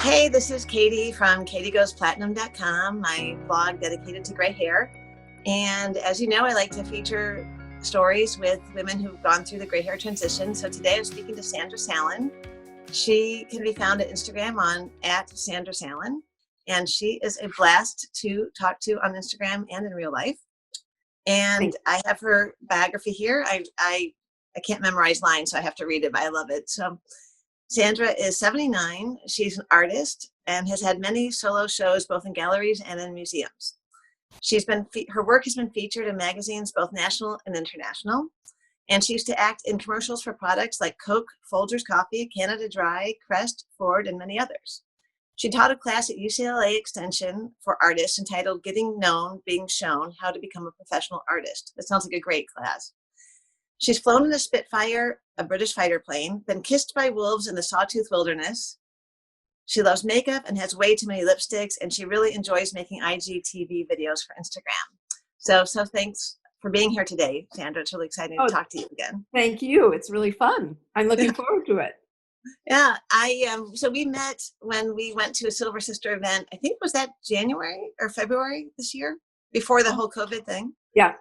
Hey, this is Katie from katiegoesplatinum.com, my blog dedicated to gray hair. And as you know, I like to feature stories with women who've gone through the gray hair transition. So today I'm speaking to Sandra Sallin. She can be found at Instagram on @Sandra Sallin. And she is a blast to talk to on Instagram and in real life. And I have her biography here. I can't memorize lines, so I have to read it, but I love it. So Sandra is 79. She's an artist and has had many solo shows both in galleries and in museums. Her work has been featured in magazines both national and international. And she used to act in commercials for products like Coke, Folgers Coffee, Canada Dry, Crest, Ford, and many others. She taught a class at UCLA Extension for artists entitled Getting Known, Being Shown, How to Become a Professional Artist. That sounds like a great class. She's flown in a Spitfire, a British fighter plane, been kissed by wolves in the Sawtooth Wilderness. She loves makeup and has way too many lipsticks, and she really enjoys making IGTV videos for Instagram. So thanks for being here today, Sandra. It's really exciting to talk to you again. Thank you. It's really fun. I'm looking forward to it. Yeah, so we met when we went to a Silver Sister event. I think was that January or February this year, before the whole COVID thing. Yeah.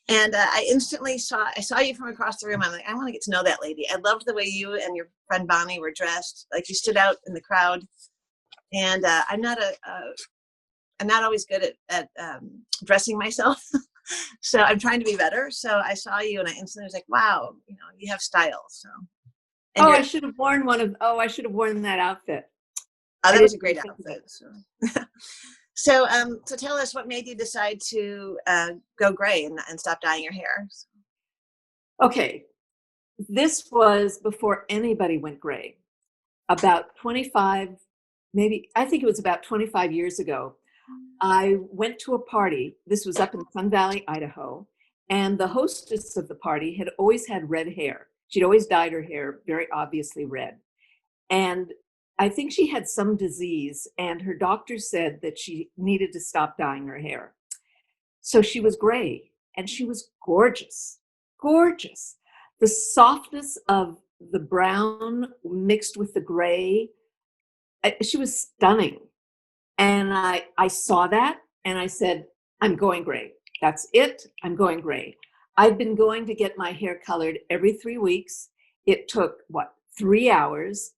And I instantly saw you from across the room. I'm like, I want to get to know that lady. I loved the way you and your friend Bonnie were dressed. Like you stood out in the crowd. And I'm not always good at dressing myself. So I'm trying to be better. So I saw you and I instantly was like, wow, you have style. So. I should have worn that outfit. Oh, that was a great outfit. So tell us what made you decide to go gray and stop dyeing your hair. Okay, this was before anybody went gray. About 25, I think it was about 25 years ago, I went to a party. This was up in Sun Valley, Idaho, and the hostess of the party had always had red hair. She'd always dyed her hair very obviously red. And I think she had some disease, and her doctor said that she needed to stop dyeing her hair. So she was gray, and she was gorgeous, gorgeous. The softness of the brown mixed with the gray, she was stunning. And I saw that, and I said, I'm going gray. That's it. I'm going gray. I've been going to get my hair colored every 3 weeks. It took, 3 hours.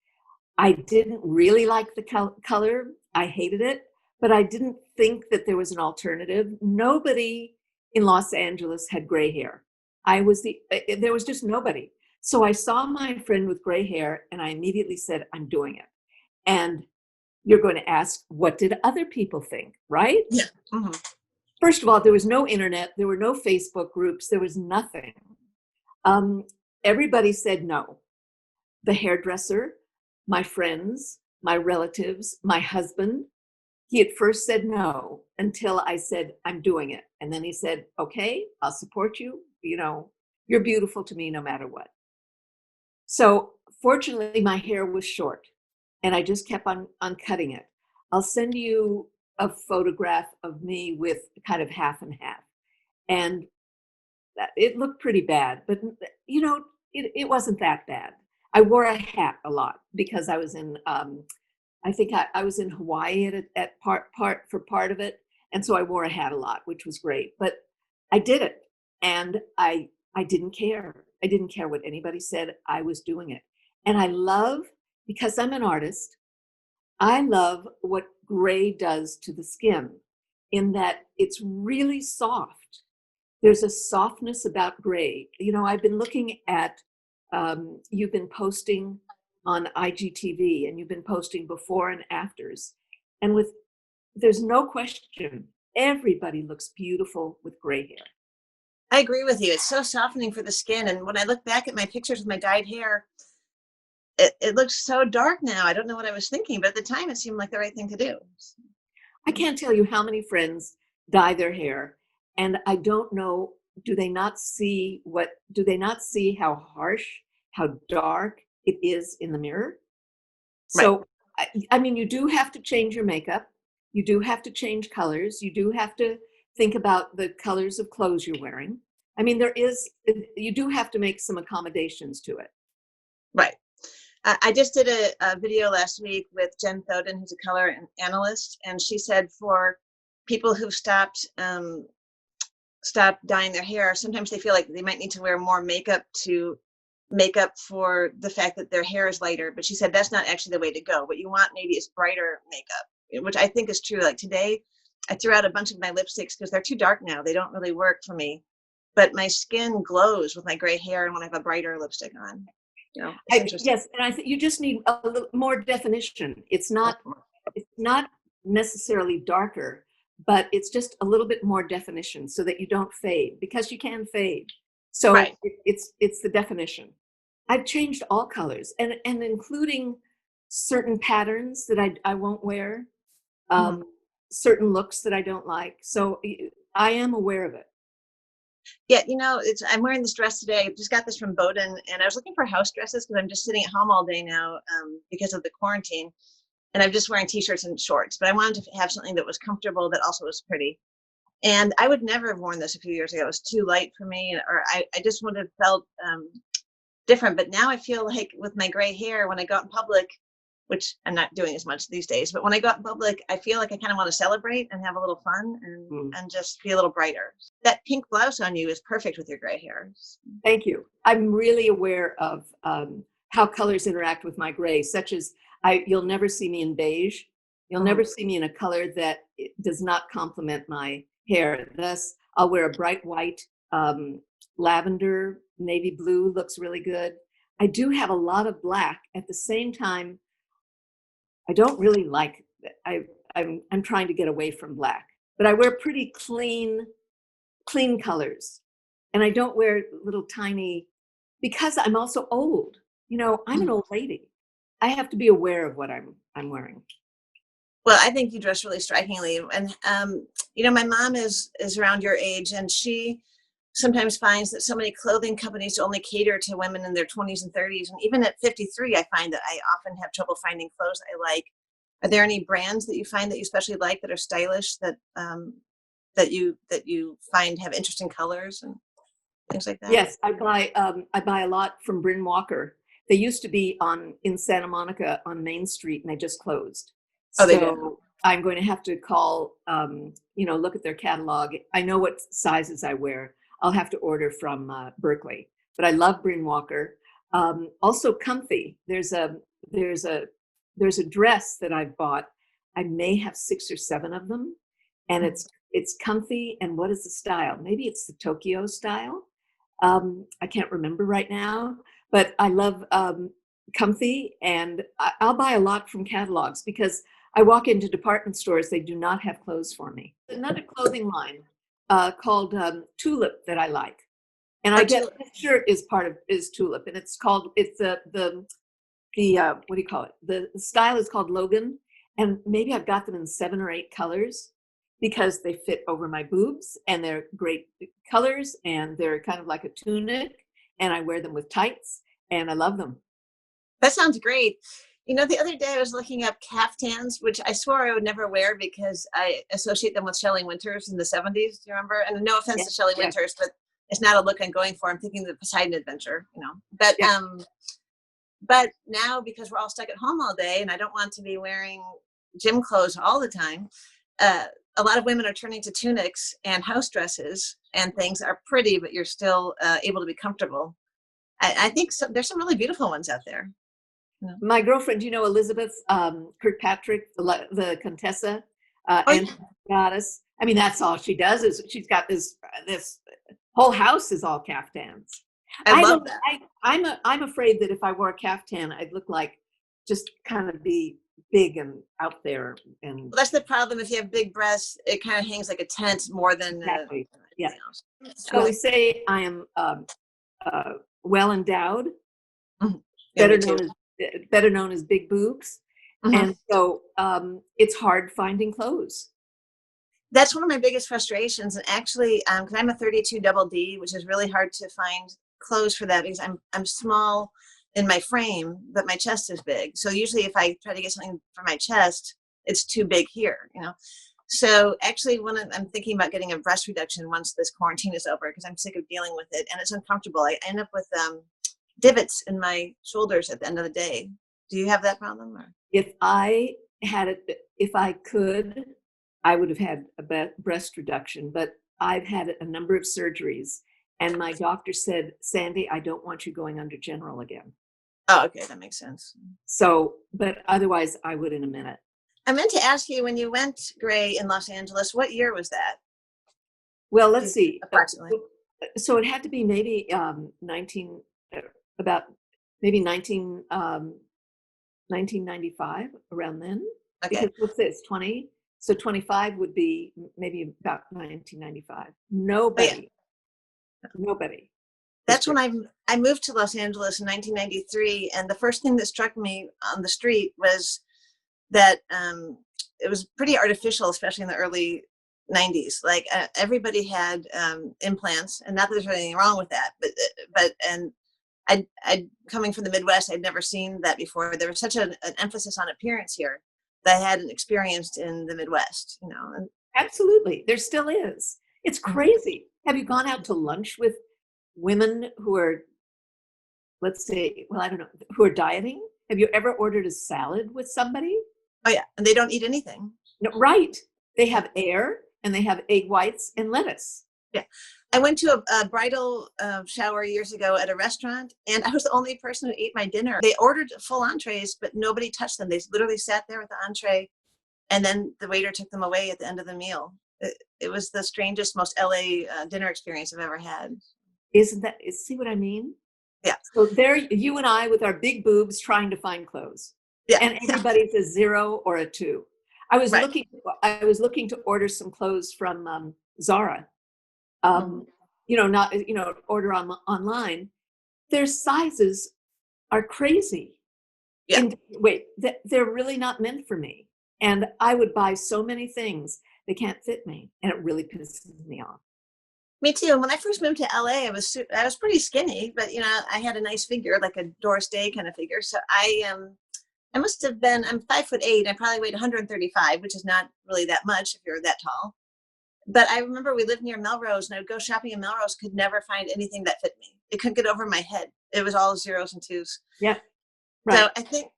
I didn't really like the color. I hated it, but I didn't think that there was an alternative. Nobody in Los Angeles had gray hair. There was just nobody. So I saw my friend with gray hair and I immediately said, I'm doing it. And you're going to ask, what did other people think, right? Yeah. Mm-hmm. First of all, there was no internet. There were no Facebook groups. There was nothing. Everybody said no. The hairdresser, my friends, my relatives, my husband, he at first said no until I said, I'm doing it. And then he said, okay, I'll support you. You're beautiful to me no matter what. So fortunately, my hair was short and I just kept on cutting it. I'll send you a photograph of me with kind of half and half. And it looked pretty bad, but it wasn't that bad. I wore a hat a lot because I was in, I think I was in Hawaii at part of it. And so I wore a hat a lot, which was great, but I did it. And I didn't care. I didn't care what anybody said. I was doing it. And I love, because I'm an artist, I love what gray does to the skin in that it's really soft. There's a softness about gray. I've been looking at, you've been posting on IGTV and you've been posting before and afters. And there's no question, everybody looks beautiful with gray hair. I agree with you. It's so softening for the skin. And when I look back at my pictures with my dyed hair, it looks so dark now. I don't know what I was thinking, but at the time it seemed like the right thing to do. I can't tell you how many friends dye their hair, and I don't know, do they not see how harsh, how dark it is in the mirror? Right. So, I mean, you do have to change your makeup. You do have to change colors. You do have to think about the colors of clothes you're wearing. I mean, you do have to make some accommodations to it. Right. I just did a video last week with Jen Thoden, who's a color analyst, and she said for people who've stopped dyeing their hair, sometimes they feel like they might need to wear more makeup to make up for the fact that their hair is lighter. But she said that's not actually the way to go. What you want maybe is brighter makeup, which I think is true. Like today, I threw out a bunch of my lipsticks because they're too dark now. They don't really work for me. But my skin glows with my gray hair and when I have a brighter lipstick on. You know, it's interesting. Yes, and I think you just need a little more definition. It's not necessarily darker, but it's just a little bit more definition so that you don't fade, because you can fade. So Right. it's the definition. I've changed all colors, and including certain patterns that I won't wear, certain looks that I don't like. So I am aware of it. Yeah, you know, I'm wearing this dress today. I just got this from Bowdoin, and I was looking for house dresses because I'm just sitting at home all day now because of the quarantine, and I'm just wearing t-shirts and shorts. But I wanted to have something that was comfortable that also was pretty. And I would never have worn this a few years ago. It was too light for me, or I just would have felt different. But now I feel like with my gray hair, when I go out in public, which I'm not doing as much these days, but when I go out in public, I feel like I kind of want to celebrate and have a little fun and just be a little brighter. That pink blouse on you is perfect with your gray hair. Thank you. I'm really aware of how colors interact with my gray, such as you'll never see me in beige. You'll never see me in a color that does not complement my hair. Thus, I'll wear a bright white, lavender, navy blue looks really good. I do have a lot of black. At the same time, I don't really like, I'm trying to get away from black, but I wear pretty clean colors. And I don't wear little tiny, because I'm also old. You know, I'm an old lady. I have to be aware of what I'm wearing. Well, I think you dress really strikingly. And, you know, my mom is around your age, and she sometimes finds that so many clothing companies only cater to women in their 20s and 30s. And even at 53, I find that I often have trouble finding clothes I like. Are there any brands that you find that you especially like that are stylish, that you find have interesting colors and things like that? Yes, I buy a lot from Bryn Walker. They used to be in Santa Monica on Main Street, and they just closed. Oh, they so did. I'm going to have to call, look at their catalog. I know what sizes I wear. I'll have to order from Berkeley, but I love Bryn Walker. Also comfy. There's a dress that I've bought. I may have 6 or 7 of them, and it's comfy. And what is the style? Maybe it's the Tokyo style. I can't remember right now, but I love comfy, and I'll buy a lot from catalogs because I walk into department stores, they do not have clothes for me. Another clothing line called Tulip that I like, and I get this shirt is Tulip, and it's the what do you call it? The style is called Logan, and maybe I've got them in 7 or 8 colors because they fit over my boobs, and they're great colors, and they're kind of like a tunic, and I wear them with tights, and I love them. That sounds great. You know, the other day I was looking up caftans, which I swore I would never wear because I associate them with Shelley Winters in the 70s. Do you remember? And no offense to Shelley Winters, but it's not a look I'm going for. I'm thinking the Poseidon Adventure, you know. But now, because we're all stuck at home all day and I don't want to be wearing gym clothes all the time, a lot of women are turning to tunics, and house dresses and things are pretty, but you're still able to be comfortable. I think there's some really beautiful ones out there. Yeah. My girlfriend, Elizabeth Kirkpatrick, the Contessa, and goddess. I mean, that's all she does is she's got this whole house is all caftans. I love that. I'm afraid that if I wore a caftan, I'd look like just kind of be big and out there. And well, that's the problem. If you have big breasts, it kind of hangs like a tent more than exactly. So we say I am well endowed, better known as big boobs, and so it's hard finding clothes. That's one of my biggest frustrations, and actually, because I'm a 32 double D, which is really hard to find clothes for that because I'm small in my frame, but my chest is big. So usually, if I try to get something for my chest, it's too big here, So actually, I'm thinking about getting a breast reduction once this quarantine is over because I'm sick of dealing with it, and it's uncomfortable. I end up with divots in my shoulders at the end of the day. Do you have that problem? Or? If I had it, if I could, I would have had a breast reduction, but I've had a number of surgeries, and my doctor said, Sandy, I don't want you going under general again. Oh, okay, that makes sense. So, but otherwise I would in a minute. I meant to ask you, when you went gray in Los Angeles, what year was that? Well, let's see. Approximately. So it had to be maybe 19, about maybe 1995, around then. Okay. Because what's this, 20? So 25 would be maybe about 1995. Nobody. That's when I moved to Los Angeles in 1993, and the first thing that struck me on the street was that it was pretty artificial, especially in the early 90s. Like everybody had implants, and not that there's anything wrong with that, but I coming from the Midwest, I'd never seen that before. There was such an emphasis on appearance here that I hadn't experienced in the Midwest, you know. And absolutely, there still is. It's crazy. Have you gone out to lunch with women who are, let's say, well, I don't know, who are dieting? Have you ever ordered a salad with somebody? Oh yeah, and they don't eat anything. No, right. They have air and they have egg whites and lettuce. Yeah. I went to a bridal shower years ago at a restaurant, and I was the only person who ate my dinner. They ordered full entrees, but nobody touched them. They literally sat there with the entree, and then the waiter took them away at the end of the meal. It was the strangest, most LA dinner experience I've ever had. Isn't that, see what I mean? Yeah. So there, you and I with our big boobs trying to find clothes. Yeah. And everybody's a 0 or a 2. I was Right. looking to order some clothes from Zara. Order online. Their sizes are crazy. Yeah. They're really not meant for me. And I would buy so many things, they can't fit me. And it really pisses me off. Me too. When I first moved to LA, I was pretty skinny, but I had a nice figure, like a Doris Day kind of figure. So I must have been, I'm 5'8". I probably weighed 135, which is not really that much if you're that tall. But I remember we lived near Melrose, and I would go shopping in Melrose, could never find anything that fit me. It couldn't get over my head. It was all 0s and 2s. Yeah. Right. So I think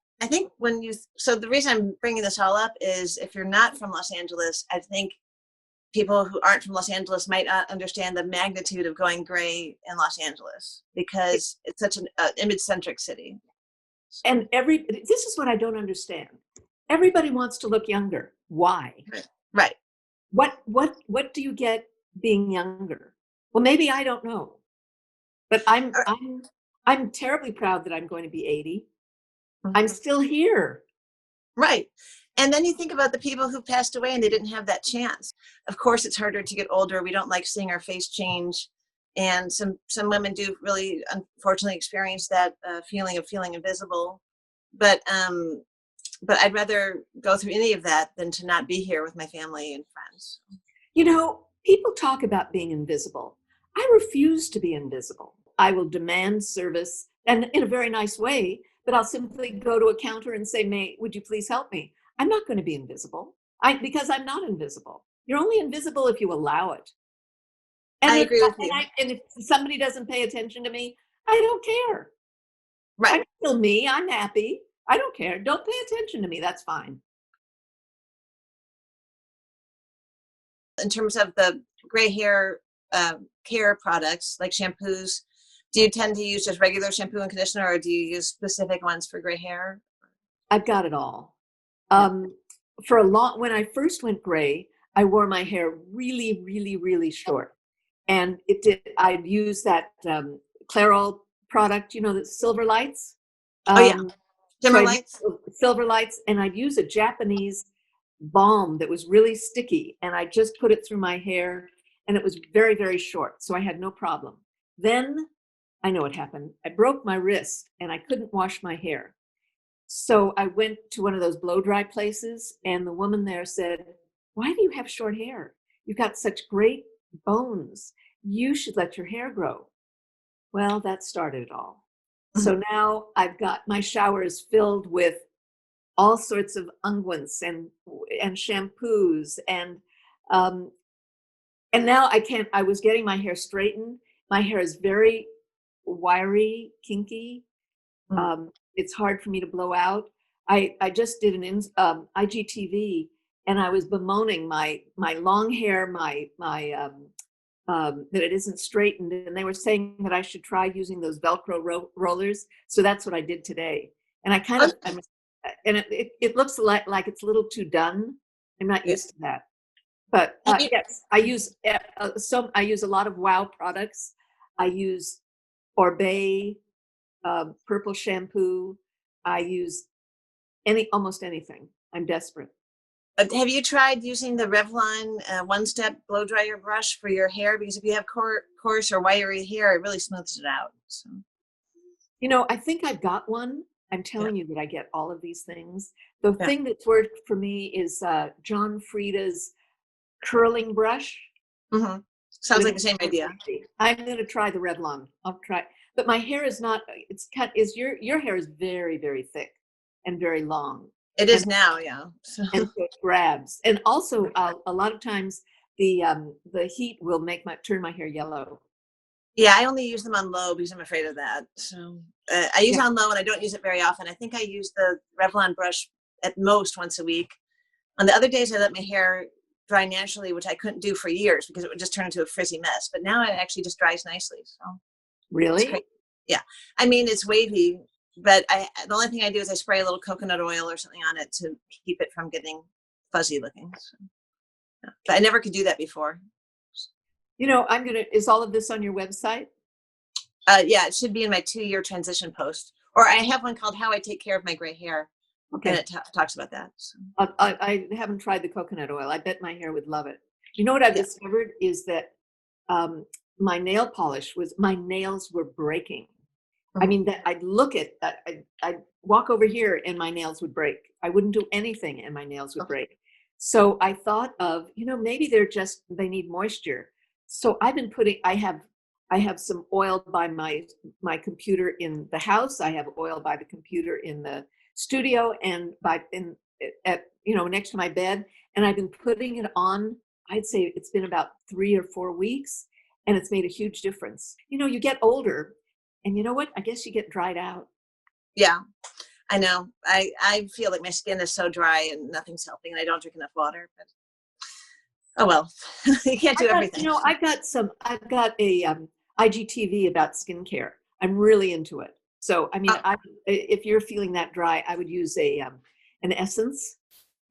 so the reason I'm bringing this all up is, if you're not from Los Angeles, I think people who aren't from Los Angeles might not understand the magnitude of going gray in Los Angeles, because it's such an image-centric city. And this is what I don't understand. Everybody wants to look younger. Why? Right. What do you get being younger? Well, maybe I don't know, but I'm terribly proud that I'm going to be 80. Mm-hmm. I'm still here. Right. And then you think about the people who passed away and they didn't have that chance. Of course, it's harder to get older. We don't like seeing our face change. And some women do really, unfortunately, experience that feeling of feeling invisible. But I'd rather go through any of that than to not be here with my family and friends. People talk about being invisible. I refuse to be invisible. I will demand service, and in a very nice way, but I'll simply go to a counter and say, would you please help me? I'm not going to be invisible because I'm not invisible. You're only invisible if you allow it. And I agree with you. And if somebody doesn't pay attention to me, I don't care. Right. I'm still me. I'm happy. I don't care. Don't pay attention to me. That's fine. In terms of the gray hair care products, like shampoos, do you tend to use just regular shampoo and conditioner, or do you use specific ones for gray hair? I've got it all. When I first went gray, I wore my hair really, really, really short. And I'd use that Clairol product, the Silver Lights. Silver Lights, and I'd use a Japanese balm that was really sticky, and I just put it through my hair, and it was very, very short, so I had no problem. Then I know what happened. I broke my wrist, and I couldn't wash my hair. So I went to one of those blow dry places, and the woman there said, "Why do you have short hair? You've got such great bones. You should let your hair grow." Well, that started it all. Mm-hmm. So now I've got my showers filled with all sorts of unguents and shampoos, and now I was getting my hair straightened. My hair is very wiry, kinky. It's hard for me to blow out. I just did an IGTV, and I was bemoaning my long hair, that it isn't straightened, and they were saying that I should try using those Velcro rollers. So that's what I did today, and and it looks like it's a little too done. I'm not used to that, but yes, I use I use a lot of Wow products. I use Orbe purple shampoo. I use almost anything. I'm desperate. Have you tried using the Revlon one-step blow dryer brush for your hair? Because if you have coarse or wiry hair, it really smooths it out. So. I think I've got one. I'm telling you that I get all of these things. The Yeah. thing that's worked for me is John Frieda's curling brush. Mm-hmm. Sounds like the same idea. I'm going to try the Revlon. I'll try, but my hair is not. It's cut. Your hair is very, very thick and very long. It is now, yeah. So. And so it grabs, and also a lot of times the heat will turn my hair yellow. Yeah, I only use them on low because I'm afraid of that. So I use it on low, and I don't use it very often. I think I use the Revlon brush at most once a week. On the other days, I let my hair dry naturally, which I couldn't do for years because it would just turn into a frizzy mess. But now it actually just dries nicely. So really, yeah. I mean, it's wavy, but the only thing I do is I spray a little coconut oil or something on it to keep it from getting fuzzy looking. So, yeah. But I never could do that before. Is all of this on your website? Yeah, it should be in my 2-year transition post. Or I have one called How I Take Care of My Gray Hair. Okay. And it talks about that. So. I haven't tried the coconut oil. I bet my hair would love it. You know what I've discovered is that my nails were breaking. Mm-hmm. I mean, that I'd look at that, I'd walk over here and my nails would break. I wouldn't do anything and my nails would break. So I thought of, maybe they need moisture. So I've been I have some oil by my computer in the house. I have oil by the computer in the studio and next to my bed. And I've been putting it on. I'd say it's been about 3 or 4 weeks, and it's made a huge difference. You get older, and you know what? I guess you get dried out. Yeah, I know. I feel like my skin is so dry and nothing's helping, and I don't drink enough water. But oh well, you can't do everything. I've got a IGTV about skincare. I'm really into it. So I mean, if you're feeling that dry, I would use an essence,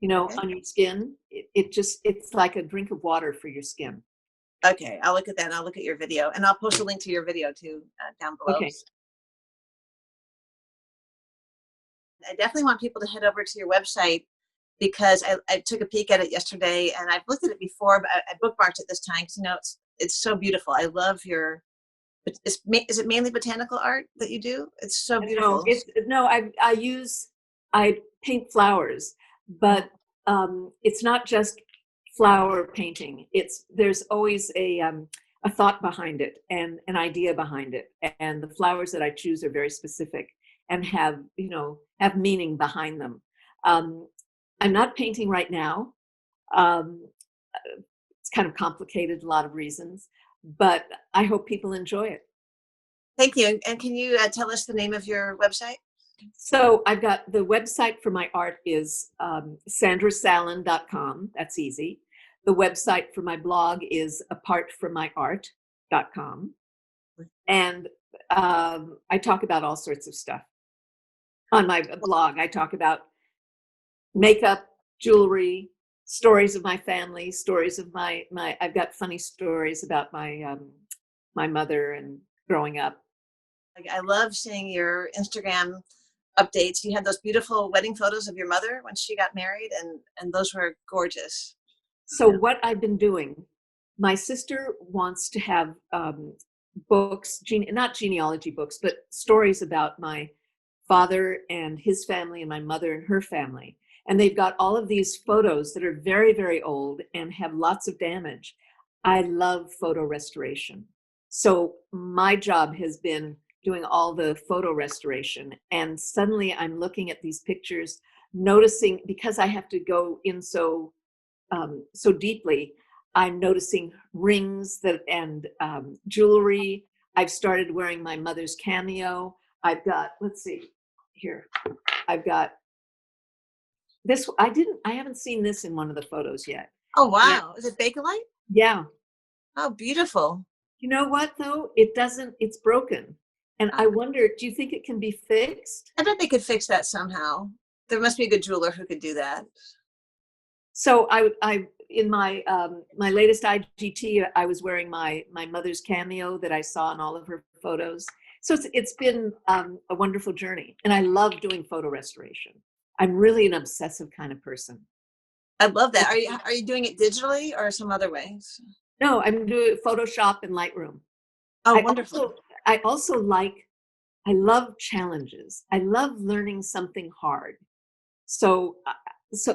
on your skin. It's like a drink of water for your skin. Okay, I'll look at that. And I'll look at your video, and I'll post a link to your video too down below. Okay. I definitely want people to head over to your website because I took a peek at it yesterday, and I've looked at it before, but I bookmarked it this time because it's so beautiful. I love your. Is it mainly botanical art that you do? It's so beautiful. I paint flowers, but it's not just flower painting. There's always a thought behind it and an idea behind it, and the flowers that I choose are very specific and have meaning behind them. I'm not painting right now. It's kind of complicated, a lot of reasons, but I hope people enjoy it. Thank you. And can you tell us the name of your website? So I've got the website for my art is sandrasallin.com. That's easy. The website for my blog is apartfrommyart.com. And I talk about all sorts of stuff. On my blog, I talk about makeup, jewelry, stories of my family, stories of my I've got funny stories about my mother and growing up. I love seeing your Instagram updates. You had those beautiful wedding photos of your mother when she got married, and those were gorgeous. So what I've been doing, my sister wants to have books, not genealogy books, but stories about my father and his family and my mother and her family. And they've got all of these photos that are very, very old and have lots of damage. I love photo restoration. So my job has been doing all the photo restoration. And suddenly I'm looking at these pictures, noticing, because I have to go in so deeply, I'm noticing rings and jewelry. I've started wearing my mother's cameo. I've got, let's see here. I've got this. I haven't seen this in one of the photos yet. Oh, wow. Is it Bakelite? Yeah. Oh, beautiful. You know what though? It's broken. And I wonder, do you think it can be fixed? I bet they could fix that somehow. There must be a good jeweler who could do that. So I in my my latest IGT, I was wearing my mother's cameo that I saw in all of her photos. So it's been a wonderful journey, and I love doing photo restoration. I'm really an obsessive kind of person. I love that. Are you doing it digitally or some other ways? No, I'm doing Photoshop and Lightroom. Oh, wonderful. I also I love challenges. I love learning something hard. So,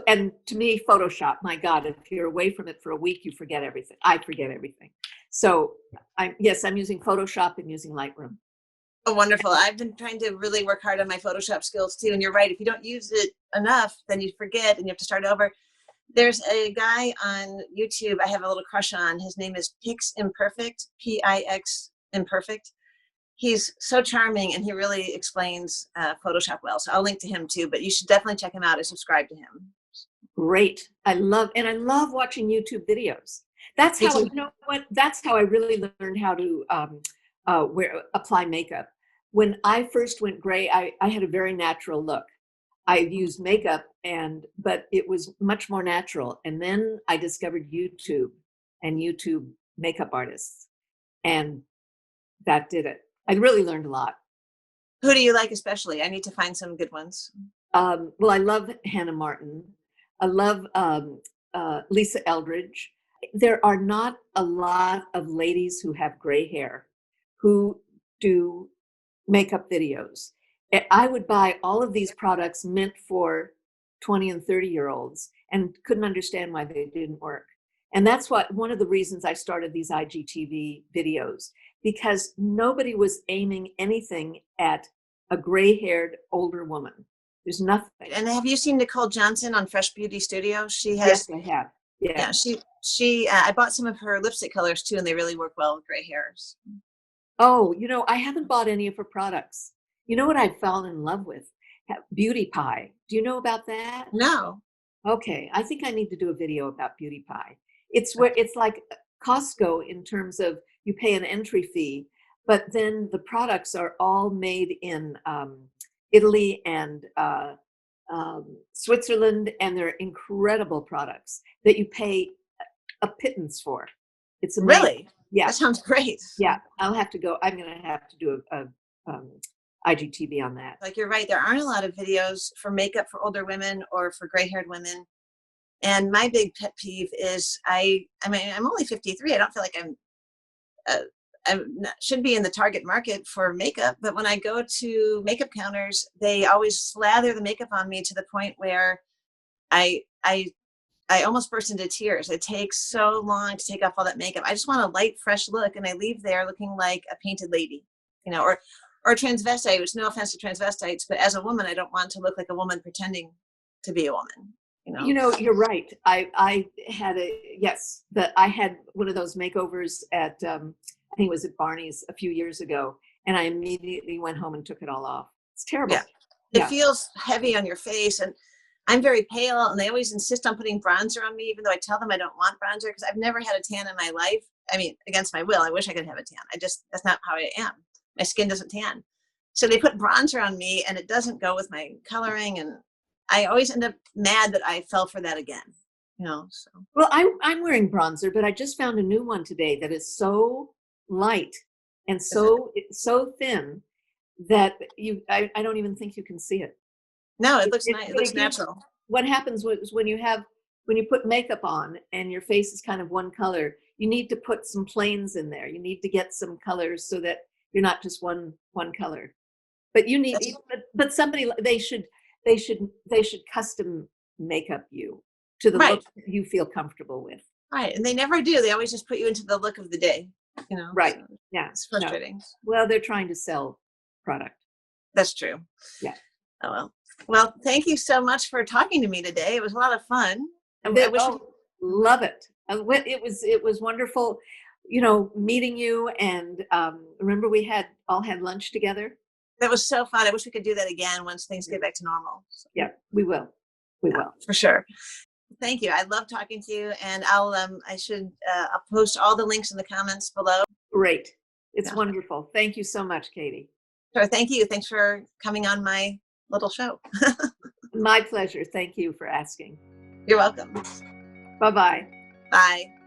and to me, Photoshop, my God, if you're away from it for a week, you forget everything. I forget everything. So I'm using Photoshop and using Lightroom. Oh, wonderful. I've been trying to really work hard on my Photoshop skills too. And you're right. If you don't use it enough, then you forget and you have to start over. There's a guy on YouTube I have a little crush on. His name is Pix Imperfect, Pix Imperfect. He's so charming and he really explains Photoshop well. So I'll link to him too, but you should definitely check him out and subscribe to him. Great. I love watching YouTube videos. That's how, you know what, that's how I really learned how to apply makeup. When I first went gray, I had a very natural look. I used makeup but it was much more natural. And then I discovered YouTube and YouTube makeup artists, and that did it. I really learned a lot. Who do you like especially? I need to find some good ones. Well, I love Hannah Martin. I love Lisa Eldridge. There are not a lot of ladies who have gray hair who do makeup videos. I would buy all of these products meant for 20 and 30-year-olds and couldn't understand why they didn't work. And that's one of the reasons I started these IGTV videos, because nobody was aiming anything at a gray-haired older woman. There's nothing. And have you seen Nicole Johnson on Fresh Beauty Studio? She has. Yes, I have. Yeah. She. I bought some of her lipstick colors too, and they really work well with gray hairs. Oh, I haven't bought any of her products. You know what I've fallen in love with? Beauty Pie. Do you know about that? No. Okay, I think I need to do a video about Beauty Pie. It's like Costco in terms of you pay an entry fee, but then the products are all made in Italy and Switzerland, and they're incredible products that you pay a pittance for. It's amazing. Really? Yeah, that sounds great. Yeah, I'm going to have to do a IGTV on that. Like, you're right. There aren't a lot of videos for makeup for older women or for gray-haired women. And my big pet peeve is I mean, I'm only 53. I don't feel like should be in the target market for makeup. But when I go to makeup counters, they always slather the makeup on me to the point where I almost burst into tears. It takes so long to take off all that makeup. I just want a light, fresh look, and I leave there looking like a painted lady, or transvestite, which, no offense to transvestites, but as a woman, I don't want to look like a woman pretending to be a woman. You're right. I had I had one of those makeovers at, I think it was at Barney's a few years ago, and I immediately went home and took it all off. It's terrible. Yeah. It feels heavy on your face, and I'm very pale, and they always insist on putting bronzer on me, even though I tell them I don't want bronzer, because I've never had a tan in my life. I mean, against my will, I wish I could have a tan. That's not how I am. My skin doesn't tan. So they put bronzer on me, and it doesn't go with my coloring, and I always end up mad that I fell for that again. So. Well, I'm wearing bronzer, but I just found a new one today that is so light and so thin that I don't even think you can see it. No, it looks nice. It looks natural. What happens is when you put makeup on and your face is kind of one color, you need to put some planes in there. You need to get some colors so that you're not just one color. But you need, but somebody, they should custom makeup you to the look you feel comfortable with. Right, and they never do. They always just put you into the look of the day. Right. So yeah, it's frustrating. No. Well, they're trying to sell product. That's true. Yeah. Oh well, thank you so much for talking to me today. It was a lot of fun. Love it. It was wonderful. meeting you, and remember we all had lunch together. That was so fun. I wish we could do that again once things get back to normal. Yeah, we will. We will. For sure. Thank you. I love talking to you, and I'll post all the links in the comments below. Great. It's wonderful. Thank you so much, Katie. Sure. Thank you. Thanks for coming on my little show. My pleasure. Thank you for asking. You're welcome. Bye-bye. Bye.